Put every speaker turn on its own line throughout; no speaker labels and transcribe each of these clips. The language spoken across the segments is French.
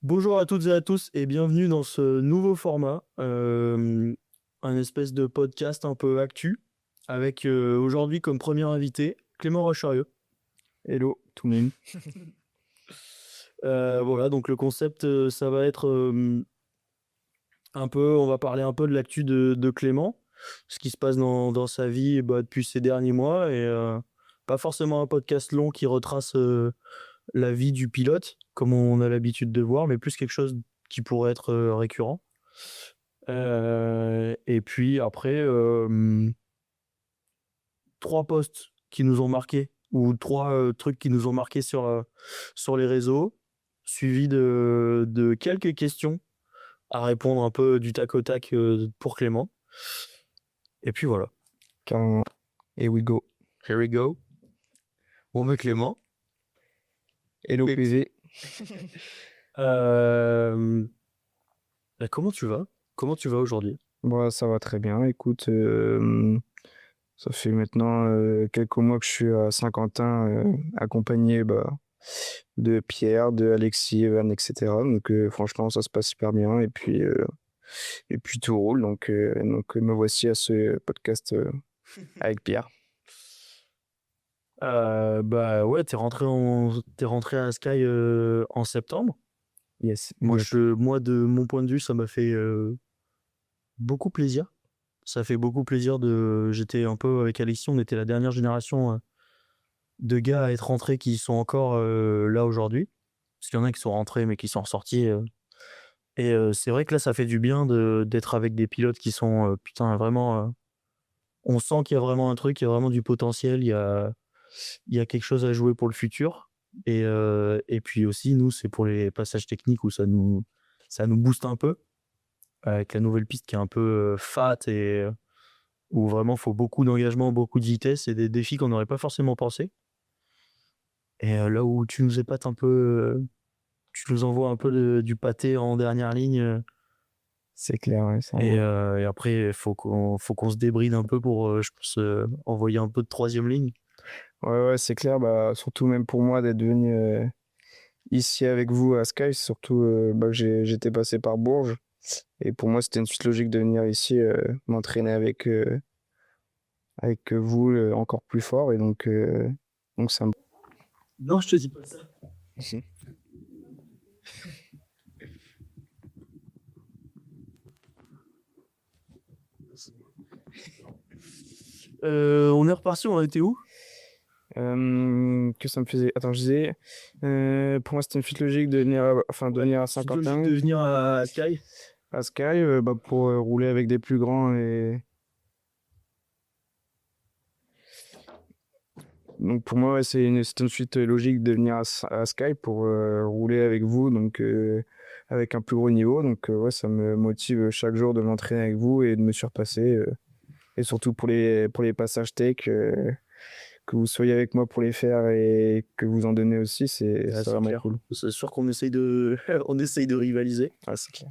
Bonjour à toutes et à tous et bienvenue dans ce nouveau format, un espèce de podcast un peu actu avec aujourd'hui comme premier invité Clément Rocherieux.
Hello tout le monde.
Voilà, donc le concept, ça va être on va parler un peu de l'actu de Clément, ce qui se passe dans sa vie depuis ces derniers mois et pas forcément un podcast long qui retrace la vie du pilote comme on a l'habitude de voir, mais plus quelque chose qui pourrait être récurrent. Et puis après, 3 posts qui nous ont marqués ou 3 trucs qui nous ont marqués sur les réseaux, suivis de quelques questions à répondre un peu du tac au tac pour Clément. Et puis voilà.
Carrément. Here we go.
Here we go. Bon, mais Clément.
Hello
Et-
PV.
Comment tu vas? Comment tu vas aujourd'hui?
Bon, ça va très bien. Écoute, ça fait maintenant quelques mois que je suis à Saint-Quentin, accompagné de Pierre, de Alexis, Evan, etc. Donc franchement, ça se passe super bien. Et puis tout roule. Donc me voici à ce podcast avec Pierre.
Bah ouais, t'es rentré à Sky en septembre.
Yes.
Moi, de mon point de vue, ça m'a fait beaucoup plaisir. Ça fait beaucoup plaisir J'étais un peu avec Alexis, on était la dernière génération de gars à être rentrés qui sont encore là aujourd'hui. Parce qu'il y en a qui sont rentrés mais qui sont ressortis. Et c'est vrai que là, ça fait du bien d'être avec des pilotes qui sont putain vraiment. On sent qu'il y a vraiment un truc, il y a vraiment du potentiel, il y a quelque chose à jouer pour le futur. Et puis aussi, nous, c'est pour les passages techniques où ça nous booste un peu avec la nouvelle piste qui est un peu fat et où vraiment faut beaucoup d'engagement, beaucoup de vitesse et des défis qu'on n'aurait pas forcément pensé. Et là où tu nous épates un peu, tu nous envoies un peu du pâté en dernière ligne.
C'est clair, ouais,
Et après, faut qu'on se débride un peu pour, je pense, envoyer un peu de troisième ligne.
ouais, c'est clair. Surtout même pour moi d'être venu ici avec vous à Sky, c'est surtout que j'étais passé par Bourges. Et pour moi, c'était une suite logique de venir ici m'entraîner avec vous encore plus fort. Et donc ça me...
Non, je te dis pas ça. On est reparti, on était où?
Que ça me faisait... Attends, je disais... pour moi, c'était une suite logique de venir de venir à
C'est logique
Saint-Quentin,
de venir à Sky.
à Sky, pour rouler avec des plus grands. Et donc pour moi, ouais, c'est une suite logique de venir à Sky pour rouler avec vous, donc avec un plus gros niveau. Donc ouais, ça me motive chaque jour de m'entraîner avec vous et de me surpasser. Et surtout pour les passages tech, que vous soyez avec moi pour les faire et que vous en donnez aussi, c'est
Ah, c'est
vraiment
clair.
cool.
C'est sûr qu'on essaye on essaye de rivaliser.
Ah, c'est clair.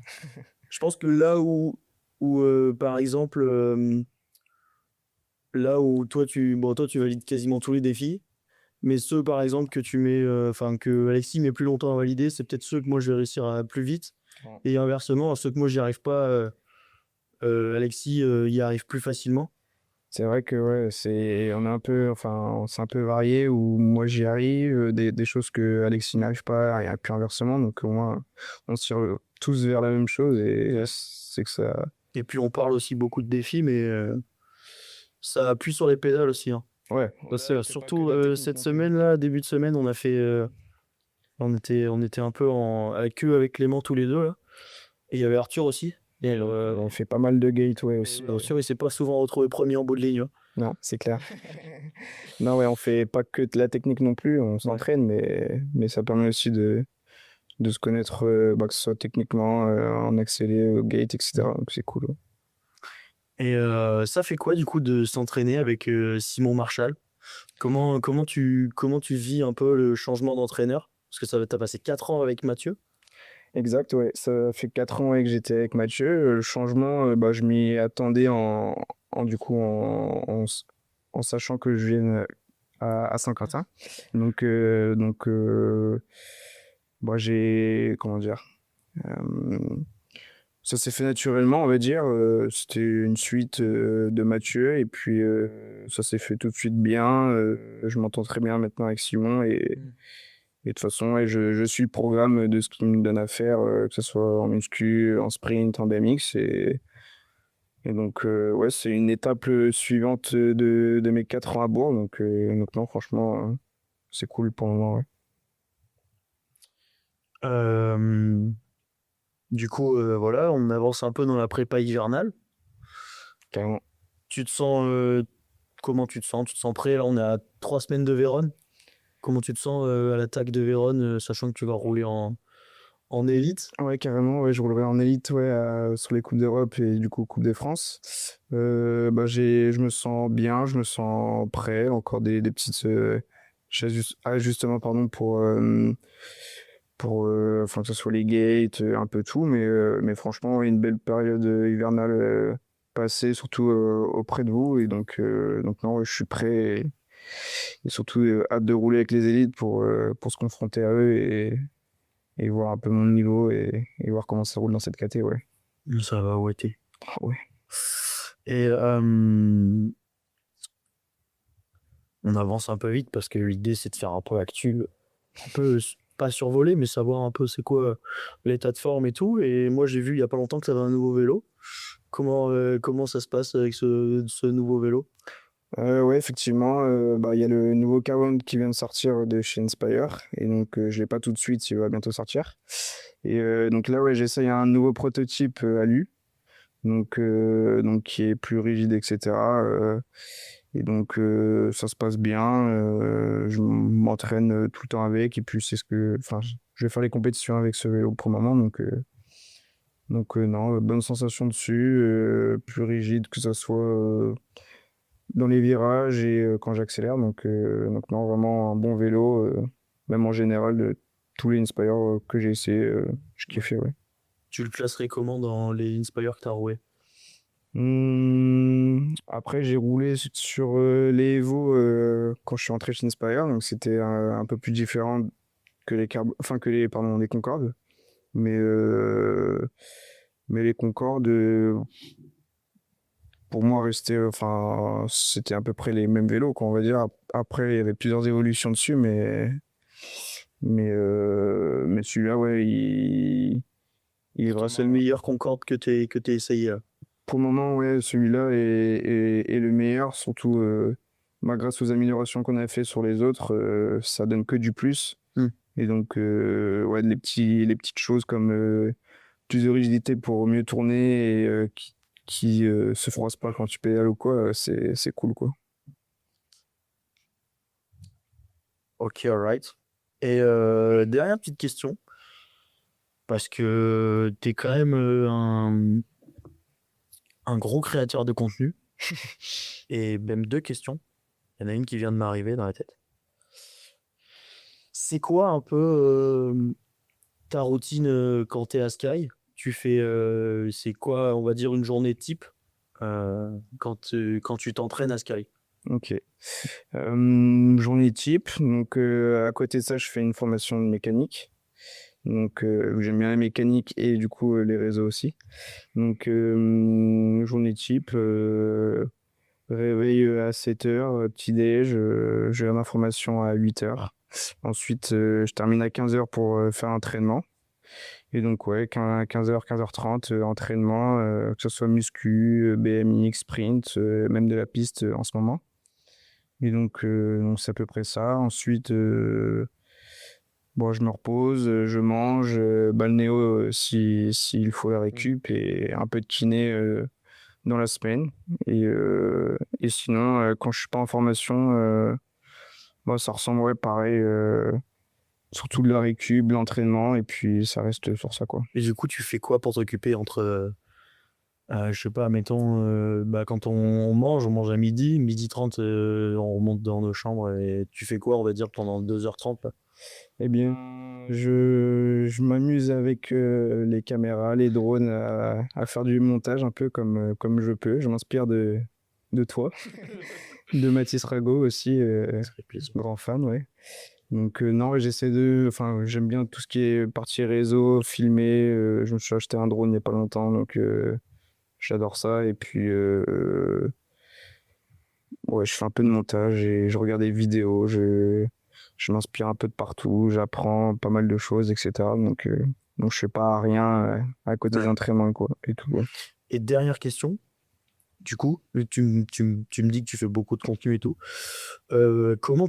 Je pense que là où par exemple, là où toi tu valides quasiment tous les défis, mais ceux par exemple que tu mets, enfin que Alexis met plus longtemps à valider, c'est peut-être ceux que moi je vais réussir à plus vite.
Ouais.
Et inversement, ceux que moi j'y arrive pas, Alexis y arrive plus facilement.
C'est vrai que ouais, on s'est un peu varié où moi j'y arrive, des choses que Alexis n'arrive pas, et puis inversement. Donc au moins, on se tire tous vers la même chose et c'est que ça.
Et puis on parle aussi beaucoup de défis, mais ça appuie sur les pédales aussi, hein.
Ouais,
Surtout cette semaine-là, début de semaine, on a fait, on était un peu avec Clément tous les deux là, et il y avait Arthur aussi. Et
on fait pas mal de gateways aussi.
Arthur, il s'est pas souvent retrouvé premier en bout de ligne, hein.
Non, c'est clair. Non, ouais, on fait pas que de la technique non plus, on s'entraîne, mais ça permet aussi de se connaître, que ce soit techniquement, en accélé, au gate, etc. Donc c'est cool. Ouais.
Et ça fait quoi du coup de s'entraîner avec Simon Marshall? Comment tu vis un peu le changement d'entraîneur? Parce que t'as passé 4 ans avec Mathieu.
Exact, ouais. Ça fait 4 ans ouais, que j'étais avec Mathieu. Le changement, je m'y attendais en sachant que je vienne à Saint-Quentin. Donc, j'ai, comment dire? Euh, Ça s'est fait naturellement, on va dire. C'était une suite de Mathieu et puis ça s'est fait tout de suite bien. Je m'entends très bien maintenant avec Simon et de toute façon, ouais, je suis le programme de ce qu'il me donne à faire, que ce soit en muscu, en sprint, en BMX et donc ouais, c'est une étape suivante de mes 4 ans à Bourg. Donc non, franchement, c'est cool pour le moment, ouais.
Euh, du coup, voilà, on avance un peu dans la prépa hivernale.
Carrément.
Tu te sens, comment tu te sens? Tu te sens prêt? Là, on est à 3 semaines de Vérone. Comment tu te sens à l'attaque de Vérone, sachant que tu vas rouler en élite?
Ouais, carrément, ouais, je roulerai en élite, ouais, sur les Coupes d'Europe et du coup Coupe de France. Bah, je me sens bien, je me sens prêt, encore des petites ajustements pardon, enfin, que ce soit les gates, un peu tout, mais franchement, une belle période hivernale passée, surtout auprès de vous, et donc non, ouais, je suis prêt, et surtout hâte de rouler avec les élites pour se confronter à eux et voir un peu mon niveau et voir comment ça roule dans cette caté, ouais.
Ça va, ouais,
Ah ouais.
Et on avance un peu vite parce que l'idée c'est de faire un peu actu, un peu pas survoler, mais savoir un peu c'est quoi l'état de forme et tout. Et moi j'ai vu il y a pas longtemps que tu avais un nouveau vélo. Comment ça se passe avec ce nouveau vélo?
Ouais, effectivement, bah, il y a le nouveau K1 qui vient de sortir de chez Inspire, et donc je l'ai pas tout de suite, il va bientôt sortir. Et donc là, ouais, j'essaye un nouveau prototype à lui, donc qui est plus rigide, etc. Et donc ça se passe bien, je m'entraîne tout le temps avec, et puis enfin, je vais faire les compétitions avec ce vélo pour le moment, donc non, bonne sensation dessus, plus rigide que ça soit dans les virages et quand j'accélère. Donc non, vraiment un bon vélo, même en général, de tous les Inspire que j'ai essayé, je kiffais, ouais.
Tu le classerais comment dans les Inspire que tu as roué?
Après, j'ai roulé sur les Evo quand je suis entré chez Inspire, donc c'était un peu plus différent que enfin que pardon, les Concorde. Mais, euh, mais les Concorde, pour moi, enfin, c'était à peu près les mêmes vélos, quoi, on va dire. Après, il y avait plusieurs évolutions dessus, mais celui-là, ouais, il est
Pour toi, c'est le
vraiment.
meilleur Concorde que t'aies essayé là.
Pour le moment, ouais, celui-là est le meilleur, surtout bah, grâce aux améliorations qu'on a fait sur les autres, ça donne que du plus.
Hmm.
Et donc, ouais, les petites choses comme plus de rigidité pour mieux tourner et qui se froisse pas quand tu pédales ou quoi, c'est cool, quoi.
Ok, alright. Et dernière petite question, parce que t'es quand même un gros créateur de contenu, et même deux questions. Il y en a une qui vient de m'arriver dans la tête. C'est quoi un peu ta routine quand t'es à Sky? C'est quoi, on va dire, une journée type quand tu t'entraînes à Sky?
Ok. Journée type. Donc, à côté de ça, je fais une formation de mécanique. Donc, j'aime bien la mécanique et du coup, les réseaux aussi. Donc, journée type, réveil à 7h, petit-déj, j'ai ma formation à 8h. Ensuite, je termine à 15h pour faire l'entraînement. Et donc, ouais, 15h, 15h30, entraînement, que ce soit muscu, BMX, sprint, même de la piste en ce moment. Et donc c'est à peu près ça. Ensuite, bon, je me repose, je mange, balnéo s'il faut la récup et un peu de kiné dans la semaine. Et sinon, quand je suis pas en formation, bon, ça ressemblerait pareil, surtout de la récup, de l'entraînement, et puis ça reste sur ça, quoi.
Et du coup, tu fais quoi pour t'occuper entre, je sais pas, mettons, bah, quand on mange à midi 30, on remonte dans nos chambres et tu fais quoi, on va dire, pendant 2h30 là?
Eh bien, je m'amuse avec les caméras, les drones à faire du montage un peu comme je peux. Je m'inspire de toi, de Mathis Rago aussi,
Ça fait plaisir.
grand fan, ouais. Donc non, ouais, enfin, j'aime bien tout ce qui est partie réseau, filmer. Je me suis acheté un drone il y a pas longtemps, donc j'adore ça. Et puis ouais, je fais un peu de montage et je regarde des vidéos. Je m'inspire un peu de partout, j'apprends pas mal de choses, etc. Donc je fais pas rien à côté des
Ouais.
entraînements, quoi, et tout. Ouais.
Et dernière question, du coup, tu me dis que tu fais beaucoup de contenu et tout. Comment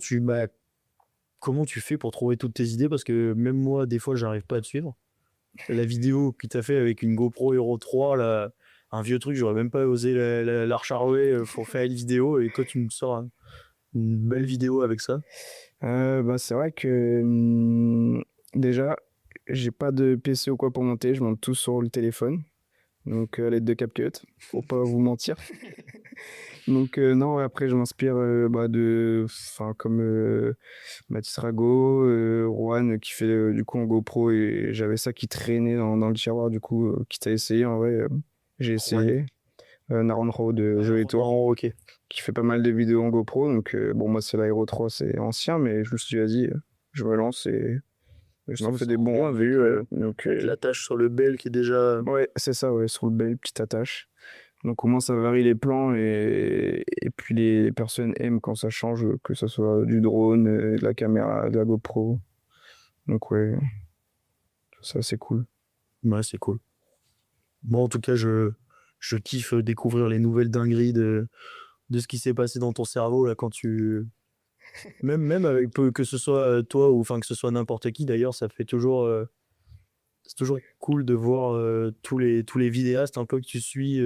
tu fais pour trouver toutes tes idées? Parce que même moi, des fois, j'arrive pas à te suivre. La vidéo que tu as fait avec une GoPro Hero 3, là, un vieux truc, j'aurais même pas osé la recharger pour faire une vidéo. Et toi, tu me sors une belle vidéo avec ça.
Bah, c'est vrai que déjà, j'ai pas de PC ou quoi pour monter, je monte tout sur le téléphone, donc à l'aide de CapCut, pour pas vous mentir. Donc non, ouais, après je m'inspire bah, enfin comme Mathis Rago, Juan qui fait du coup en GoPro et j'avais ça qui traînait dans le tiroir du coup, quitte à essayer en vrai, j'ai
Juan.
essayé. Naron Ro de
Ouais,
Jeux et Tours
Ronan, ok.
qui fait pas mal de vidéos en GoPro, donc bon moi c'est l'Aero 3, c'est ancien, mais je me suis dit vas-y, je me lance et ça
Non, mais
fait
ça
des
rend
bons
bien
vues, donc
avec la tâche sur le bel qui est déjà.
ouais c'est ça, ouais, sur le bel petite attache. Donc au moins ça varie les plans et puis les personnes aiment quand ça change, que ce soit du drone, de la caméra, de la GoPro. Donc ouais, ça c'est cool.
Ouais, c'est cool. Moi, en tout cas, je kiffe découvrir les nouvelles dingueries de ce qui s'est passé dans ton cerveau là quand tu. Même avec peu que ce soit toi ou enfin que ce soit n'importe qui d'ailleurs, ça fait toujours. C'est toujours cool de voir tous les vidéastes un peu que tu suis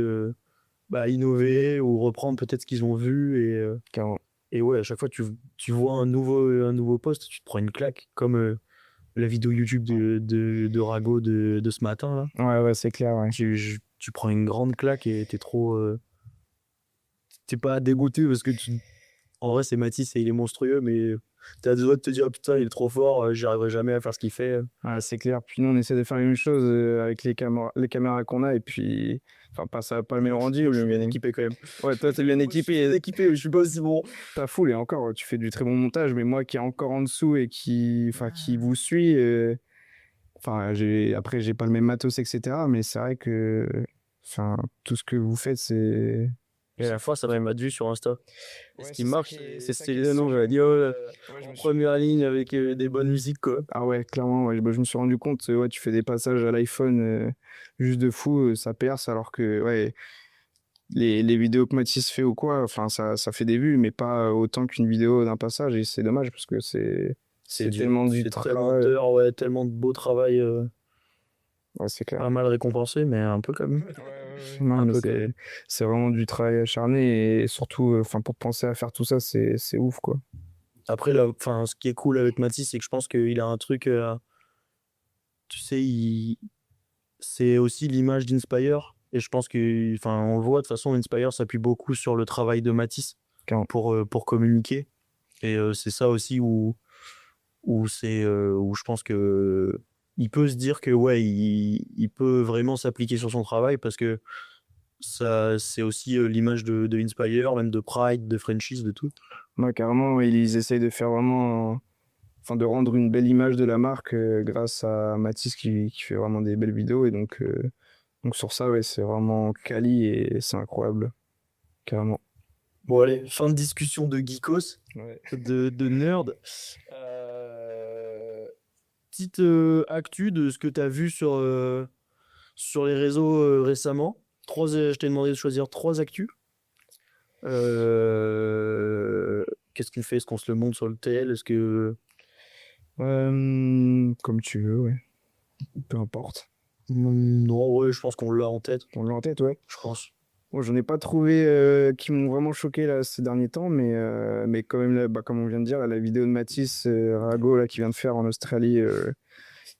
innover ou reprendre peut-être ce qu'ils ont vu
Carrément.
et ouais, à chaque fois tu vois un nouveau post, tu te prends une claque comme la vidéo YouTube de Rago de ce matin là.
Ouais, ouais, c'est clair, ouais.
Tu prends une grande claque et t'es pas dégoûté parce que en vrai c'est Mathis et il est monstrueux mais t'as deux doigts de te dire oh, putain il est trop fort, j'y arriverai jamais à faire ce qu'il fait.
Ouais, c'est clair. Puis nous, on essaie de faire la même chose avec les caméras qu'on a. Et puis, enfin, pas ça, pas le même rendu.
Moi je suis bien
Mais...
équipé quand même.
Ouais, toi, t'es bien
Moi je suis bien
équipé.
équipé mais je suis pas aussi bon.
Ta foule et encore, tu fais du très bon montage. Mais moi, qui est encore en dessous et qui vous suit, enfin, après, j'ai pas le même matos, etc. Mais c'est vrai que, enfin, tout ce que vous faites, c'est.
Et à la fois, ça m'a même vu sur Insta. Et ce
Ouais,
qui
c'est ça
marche,
qui est,
c'est
c'est ça qui est
stylé, non,
surjoué.
radio,
Ouais, je
en
me suis.
première ligne avec des bonnes musiques, quoi.
Ah ouais, clairement, ouais. Bah, je me suis rendu compte, ouais, tu fais des passages à l'iPhone juste de fou, ça perce, alors que ouais, les vidéos que Mathis fait ou quoi, enfin, ça fait des vues, mais pas autant qu'une vidéo d'un passage, et c'est dommage parce que c'est tellement du
C'est tellement
travail.
d'heures, ouais, tellement de beau travail,
Ouais, c'est clair.
pas mal récompensé, mais un peu quand même.
Ouais, ouais, ouais. Non,
Un
mais
peu quand même.
c'est vraiment du travail acharné, et surtout, enfin, pour penser à faire tout ça, c'est ouf, quoi.
Après, là, enfin, ce qui est cool avec Mathis, c'est que je pense qu'il a un truc, tu sais, c'est aussi l'image d'Inspire. Et je pense que, enfin, on le voit, de toute façon, Inspire s'appuie beaucoup sur le travail de Mathis
Carrément.
pour communiquer. Et c'est ça aussi où je pense que il peut se dire que ouais, il peut vraiment s'appliquer sur son travail parce que ça, c'est aussi l'image de Inspire, même de Pride, de Franchise, de tout.
Moi, carrément, ouais, ils essayent de faire vraiment, enfin, de rendre une belle image de la marque grâce à Mathis qui fait vraiment des belles vidéos, et donc sur ça, ouais, c'est vraiment quali et c'est incroyable, carrément.
Bon, allez, fin de discussion de geekos,
Ouais.
de nerd. Petite actu de ce que tu as vu sur les réseaux récemment. Je t'ai demandé de choisir trois actus. Qu'est-ce qu'il fait? Est-ce qu'on se le montre sur le TL? Est-ce que.
Comme tu veux, ouais. Peu importe.
Non, ouais, je pense qu'on l'a en tête,
On l'a en tête, ouais.
je pense.
Bon, j'en ai pas trouvé qui m'ont vraiment choqué là ces derniers temps, mais quand même, là, bah, comme on vient de dire, là, la vidéo de Mathis Rago là, qui vient de faire en Australie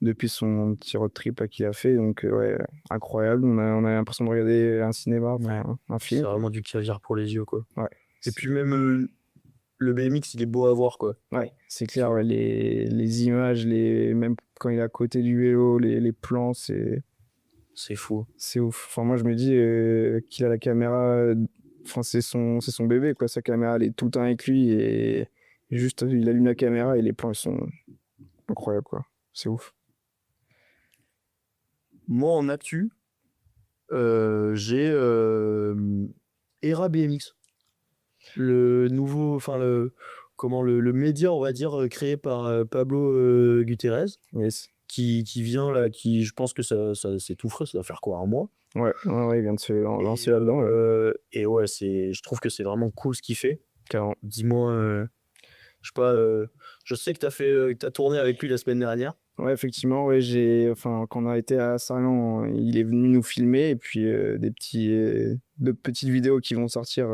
depuis son petit road trip là, qu'il a fait, donc ouais, incroyable. On a l'impression de regarder un cinéma, enfin, un
C'est
film.
vraiment du caviar pour les yeux, quoi.
Ouais.
Et puis même le BMX, il est beau à voir, quoi.
Ouais, c'est clair, ouais, les images, même quand il est à côté du vélo, les plans,
C'est fou.
c'est ouf. Enfin, moi, je me dis qu'il a la caméra, enfin, c'est son bébé, quoi. Sa caméra, elle est tout le temps avec lui, et Juste, il allume la caméra et les plans, ils sont incroyables, quoi. C'est ouf.
Moi, en actu, j'ai Era BMX. Le nouveau, enfin, le média, on va dire, créé par Pablo Gutierrez,
Yes.
qui vient là, je pense que ça c'est tout frais, ça doit faire quoi, un mois?
Ouais, il vient de se lancer
Et,
là-dedans, ouais.
et ouais, je trouve que c'est vraiment cool ce qu'il fait.
Carrément.
Dis-moi, je sais pas, je sais que t'as tourné avec lui la semaine dernière.
Ouais, effectivement, ouais, quand on a été à Sarlan, il est venu nous filmer et puis d'autres petites vidéos qui vont sortir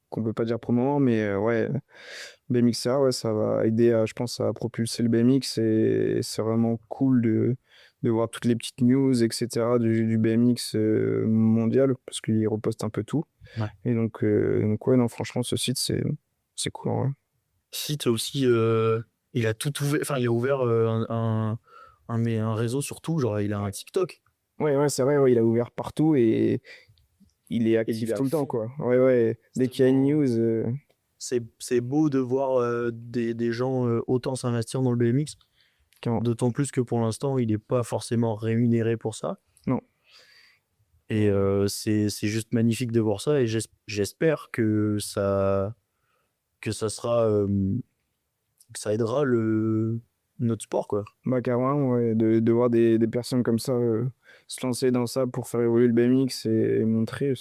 qu'on peut pas dire pour le moment, mais ouais, BMXR, ouais, ça va aider je pense, à propulser le BMX et c'est vraiment cool de voir toutes les petites news, etc. du BMX mondial parce qu'il reposte un peu tout.
Ouais.
Et donc ouais, non, franchement, ce site, c'est cool, ouais.
Site aussi, il a tout ouvert, enfin, il a ouvert mais un réseau surtout, genre il a un TikTok.
Ouais, c'est vrai, ouais, il a ouvert partout et il est
Et il
actif
est à
tout le temps,
fond.
quoi. Ouais, dès qu'il y a une news,
C'est beau de voir des gens autant s'investir dans le BMX,
carrément.
d'autant plus que pour l'instant, il n'est pas forcément rémunéré pour ça.
Non.
Et c'est juste magnifique de voir ça. Et j'espère que ça sera, que ça aidera notre sport, quoi.
Bah, carrément, ouais, de voir des personnes comme ça se lancer dans ça pour faire évoluer le BMX et montrer,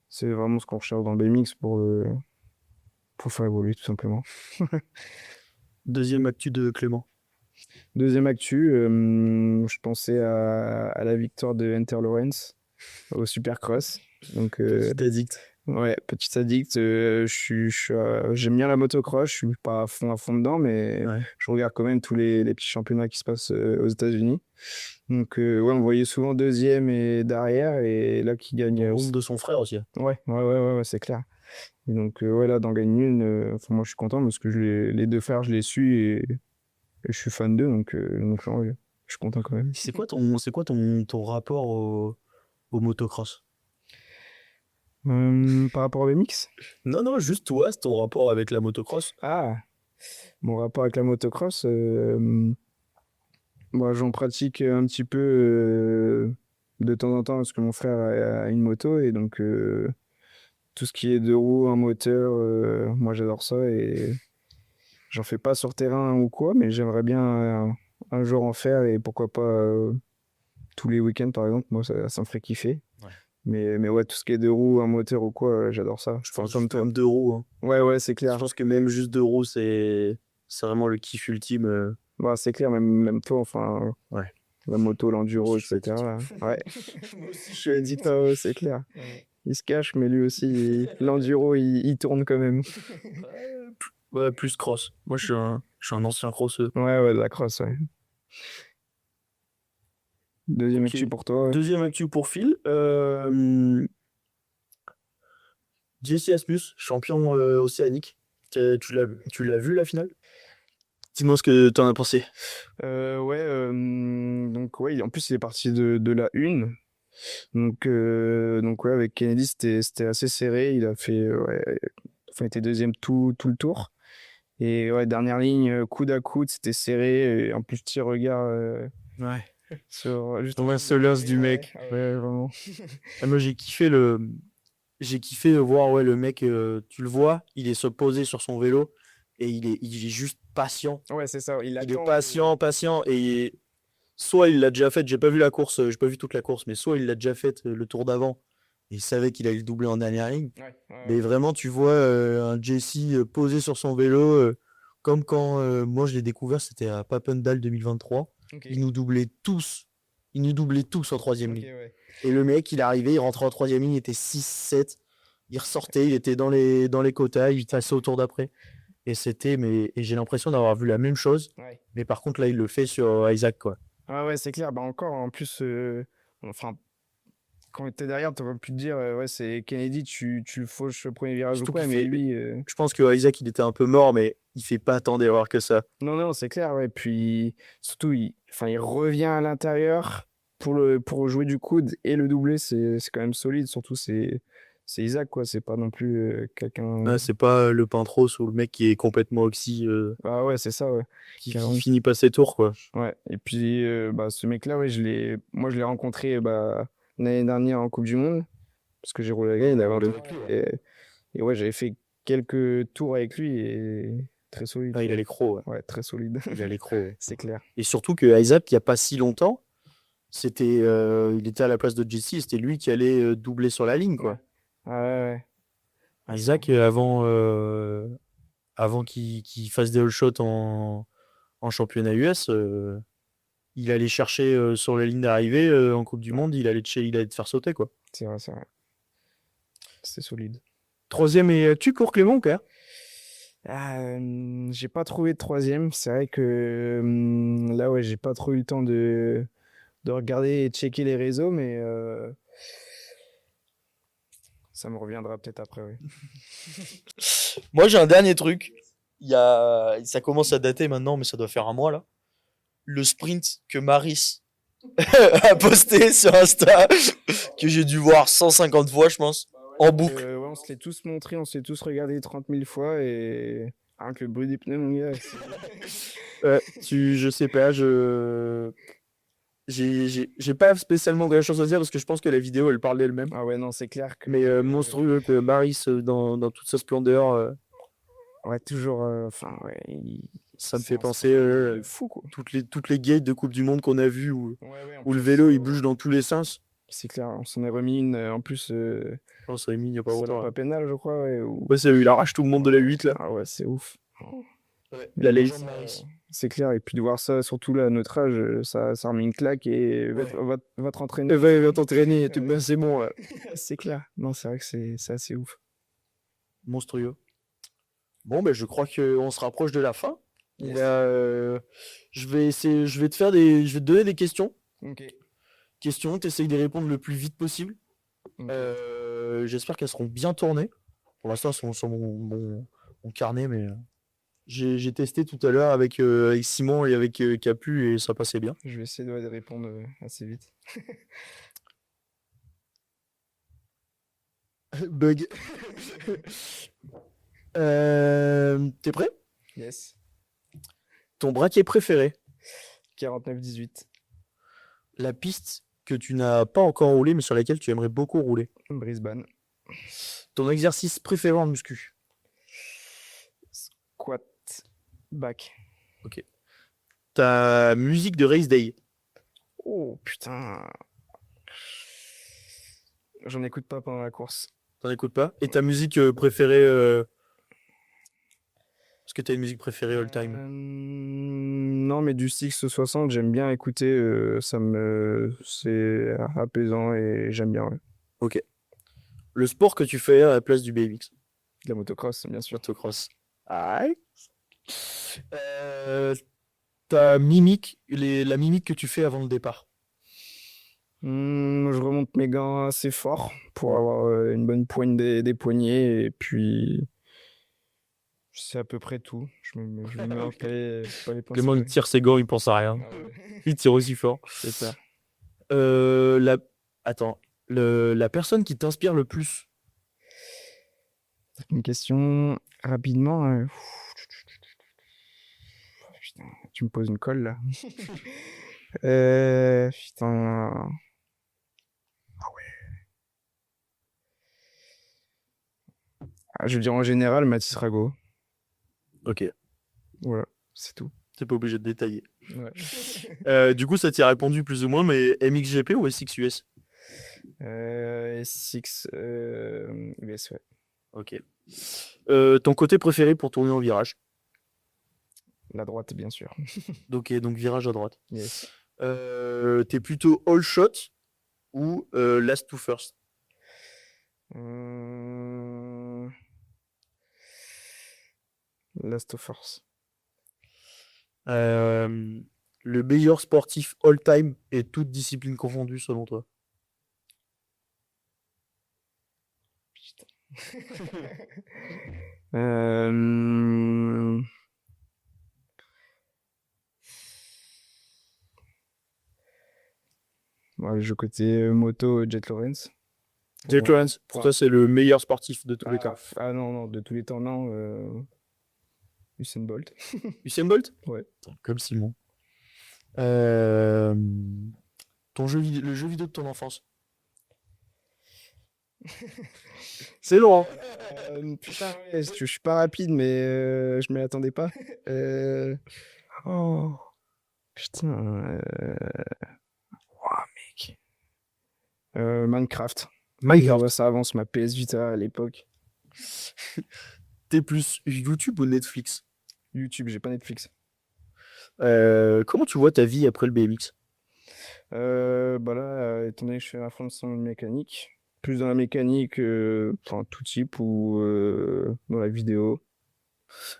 c'est vraiment ce qu'on recherche dans le BMX pour faire évoluer, tout simplement.
Deuxième actu de Clément.
Deuxième actu, je pensais à la victoire de Hunter Lawrence au Supercross. Donc,
Petit addict.
ouais, petit addict. J'aime bien la motocross. Je suis pas à fond dedans, mais
Ouais.
je regarde quand même tous les petits championnats qui se passent aux États-Unis. Donc, ouais, on voyait souvent deuxième et derrière, et là qui gagne.
Honte de son frère aussi.
Ouais, c'est clair. Et donc, ouais, là, d'en gagner une, enfin, moi je suis content parce que les deux frères, je les suis et je suis fan d'eux, donc ouais, je suis content quand même.
C'est quoi ton rapport au motocross?
Par rapport au BMX?
Non, juste toi, c'est ton rapport avec la motocross.
Ah, mon rapport avec la motocross, moi j'en pratique un petit peu de temps en temps parce que mon frère a une moto et donc tout ce qui est deux roues, un moteur, moi j'adore ça et j'en fais pas sur terrain ou quoi, mais j'aimerais bien un jour en faire et pourquoi pas tous les week-ends par exemple, moi ça me ferait kiffer.
Ouais.
Mais ouais, tout ce qui est deux roues, un moteur ou quoi, j'adore ça.
Je
Enfin,
pense
comme
juste
toi.
même 2 roues, hein.
Ouais, c'est
Je
clair.
pense que même juste 2 roues, c'est vraiment le kiff ultime.
Bah, c'est clair, même toi, enfin,
Ouais.
la moto, l'enduro,
Je suis addict.
etc. Ouais,
Moi aussi, je suis addict.
ouais, c'est clair.
Ouais.
Il se cache, mais lui aussi, l'enduro, il tourne quand même.
Ouais, plus cross. Moi, je suis un ancien crosseux.
Ouais, de la crosse, ouais. Deuxième
Ok.
actu pour toi, ouais.
Deuxième actu pour Phil. Jesse Asmus, champion océanique. Tu l'as vu la finale? Dis-moi ce que t'en as pensé.
Donc ouais, en plus il est parti de la une. Donc ouais, avec Kennedy, c'était assez serré. Il a fait, ouais, enfin, il était deuxième tout le tour. Et ouais, dernière ligne, coude à coude, c'était serré. Et en plus, petit regard
Ouais.
sur juste
Ton
en dessous de
insolence
l'épée.
du mec.
Ouais, vraiment.
Ah, moi, j'ai kiffé voir ouais, le mec, tu le vois, il est se poser sur son vélo et il est juste patient.
Ouais, c'est ça.
Il est patient et soit il l'a déjà fait, j'ai pas vu la course, j'ai pas vu toute la course, mais soit il l'a déjà fait le tour d'avant et il savait qu'il allait le doubler en dernière ligne. Mais vraiment, tu vois un Jesse posé sur son vélo, comme quand moi je l'ai découvert, c'était à Papendal 2023.
Ok.
Il nous doublait tous. Il nous doublait tous en troisième
Ok,
ligne.
ouais.
Et le mec, il arrivait, il rentrait en troisième ligne, il était 6-7. Il ressortait, il était dans les quotas, il passait au tour d'après. Et j'ai l'impression d'avoir vu la même chose.
Ouais.
Mais par contre, là, il le fait sur Isaac, quoi.
Ah ouais, c'est clair. Bah encore, en plus, enfin, quand t'es derrière, t'aurais pu te dire, ouais, c'est Kennedy, tu le fauches au premier virage ou
Surtout
quoi,
qu'il
mais
fait.
lui,
Je pense que Isaac, il était un peu mort, mais il fait pas tant d'erreurs que ça.
non, c'est clair, ouais. Puis surtout, enfin, il revient à l'intérieur pour jouer du coude et le doubler, c'est quand même solide. Surtout, c'est Isaac, quoi. C'est pas non plus quelqu'un.
Ah, c'est pas le Pintros ou le mec qui est complètement oxy,
Ah ouais, c'est ça, ouais.
qui
Carrément.
finit pas ses tours, quoi.
Ouais. Et puis, bah, ce mec-là, ouais, moi, je l'ai rencontré bah, l'année dernière en Coupe du Monde. Parce que j'ai roulé la gagne d'avoir le mec. Et ouais, j'avais fait quelques tours avec lui et très solide,
Ah, il
quoi.
a les crocs, ouais.
Ouais, très solide.
Il a les crocs, ouais.
C'est clair.
Et surtout que Isaac, il y a pas si longtemps, il était à la place de Jesse, et c'était lui qui allait doubler sur la ligne, quoi.
Ah ouais, ouais.
Isaac, avant qu'il fasse des all shots en championnat US, il allait chercher sur la ligne d'arrivée en Coupe du Monde, il allait te faire sauter, quoi.
C'est vrai, c'est vrai. C'est solide.
Troisième, et tu pour Clément, quoi.
Ah, j'ai pas trouvé de troisième. C'est vrai que là, ouais, j'ai pas trop eu le temps de regarder et de checker les réseaux, mais ça me reviendra peut-être après, oui.
Moi, j'ai un dernier truc. Ça commence à dater maintenant, mais ça doit faire un mois là. Le sprint que Maris a posté sur Insta, que j'ai dû voir 150 fois, je pense, en boucle.
Ouais, on se l'est tous montré, on se l'est tous regardé 30 000 fois et rien que le bruit des pneus, mon gars.
Je sais pas, j'ai pas spécialement grand chose à dire parce que je pense que la vidéo elle parle d'elle-même.
Ah ouais, non, c'est clair que.
Mais monstrueux que Maris dans toute sa splendeur,
Ouais, toujours. Enfin, ouais.
ça me
c'est
fait
un
penser
sprint fou, quoi.
toutes les gates de Coupe du Monde qu'on a vues où,
Ouais, ouais, en
où le
plus,
vélo il bouge dans tous les sens.
c'est clair, on s'en est remis une. En plus,
Oh, ça a mis il y a pas
c'est
longtemps.
pas
Là.
pénal, je crois, ouais.
Ouais, il arrache tout le monde de la 8 là.
Ah ouais, c'est ouf.
Ouais.
Mais
La
bon,
légende Maris.
c'est clair, et puis de voir ça, surtout là, à notre âge, ça remet une claque et
Ouais.
va te rentraîner.
Va t'entraîner, c'est bon. Ouais.
C'est clair. Non, c'est vrai que c'est assez ouf.
Monstrueux. Bon, ben je crois qu'on se rapproche de la fin.
Yes.
Je vais te donner des questions.
Ok.
Questions, t'essayes de répondre le plus vite possible.
Ok.
J'espère qu'elles seront bien tournées. Pour l'instant, elles sont sur mon carnet, mais j'ai testé tout à l'heure avec Simon et avec Capu et ça passait bien.
Je vais essayer de répondre assez vite.
Bug. T'es prêt?
Yes.
Ton braquet préféré?
49-18.
La piste que tu n'as pas encore roulée mais sur laquelle tu aimerais beaucoup rouler?
Brisbane.
Ton exercice préféré en muscu?
Squat. Back.
Ok. Ta musique de race day?
Oh putain. J'en écoute pas pendant la course.
T'en écoutes pas? Et ta musique préférée Est-ce que t'as une musique préférée all time?
Non, mais du Styx 60, j'aime bien écouter. C'est apaisant et j'aime bien. Ouais.
Ok. Le sport que tu fais à la place du BMX?
La motocross, bien sûr.
Motocross. Aïe. Ta mimique, la mimique que tu fais avant le départ?
Je remonte mes gants assez fort pour avoir une bonne poigne des poignets et puis c'est à peu près tout. Je me mets pas les pinces.
Clément il tire ses gants, il pense à rien.
Ah ouais.
Il tire aussi fort.
C'est ça.
La... Attends. La personne qui t'inspire le plus?
Une question rapidement. Putain, tu me poses une colle là. Putain. Ah, je veux dire en général, Mathis Rago.
Ok.
Voilà, c'est tout.
T'es pas obligé de détailler.
Ouais.
Du coup, ça t'y a répondu plus ou moins, mais MXGP ou SXUS?
SX US, ouais.
Ok. Ton côté préféré pour tourner en virage?
La droite, bien sûr.
Donc virage à droite.
Yes.
T'es plutôt all shot ou last to first?
Last of Us.
Le meilleur sportif all time et toutes disciplines confondues selon toi?
Ouais, le jeu côté moto, Jet Lawrence.
Jake
Ouais.
Lawrence, pour toi, c'est le meilleur sportif de tous les cas.
Non, non, de tous les temps, non. Usain Bolt.
Usain Bolt?
Ouais.
Comme Simon. Euh, le jeu vidéo de ton enfance. C'est long, hein.
Putain, ouais, je suis pas rapide, mais je m'y attendais pas. Oh, putain. Ouah, mec. Minecraft.
Minecraft.
Ça avance ma PS Vita à l'époque.
T'es plus YouTube ou Netflix?
YouTube, j'ai pas Netflix.
Comment tu vois ta vie après le BMX?
Bah là, étant donné que je fais la formation de mécanique, plus dans la mécanique, enfin tout type ou dans la vidéo,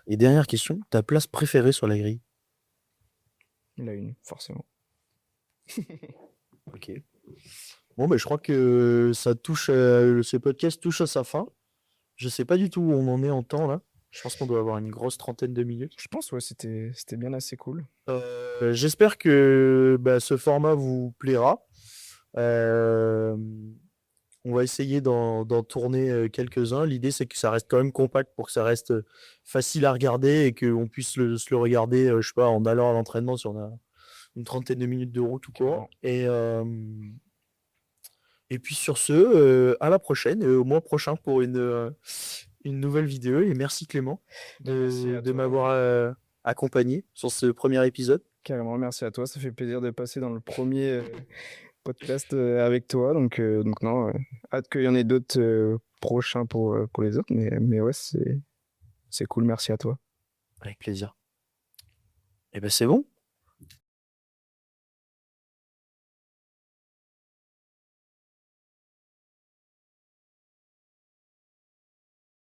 Et dernière question, ta place préférée sur la grille?
il y en a une, forcément.
Ok. Bon, ben, je crois que ce podcast touche à sa fin. Je sais pas du tout où on en est en temps là. Je pense qu'on doit avoir une grosse trentaine de minutes.
Je pense, ouais, c'était bien assez cool.
J'espère que bah, ce format vous plaira. Euh, on va essayer d'en tourner quelques-uns. L'idée, c'est que ça reste quand même compact pour que ça reste facile à regarder et qu'on puisse se le regarder, je sais pas, en allant à l'entraînement si on a une trentaine de minutes de route ou quoi. Et puis sur ce, à la prochaine, au mois prochain pour une nouvelle vidéo. Et merci Clément
Merci à
de
toi.
m'avoir accompagné sur ce premier épisode.
Carrément, merci à toi. Ça fait plaisir de passer dans le premier podcast avec toi. Donc non, hâte qu'il y en ait d'autres prochains pour les autres. Mais ouais, c'est cool. Merci à toi.
Avec plaisir. Et ben c'est bon.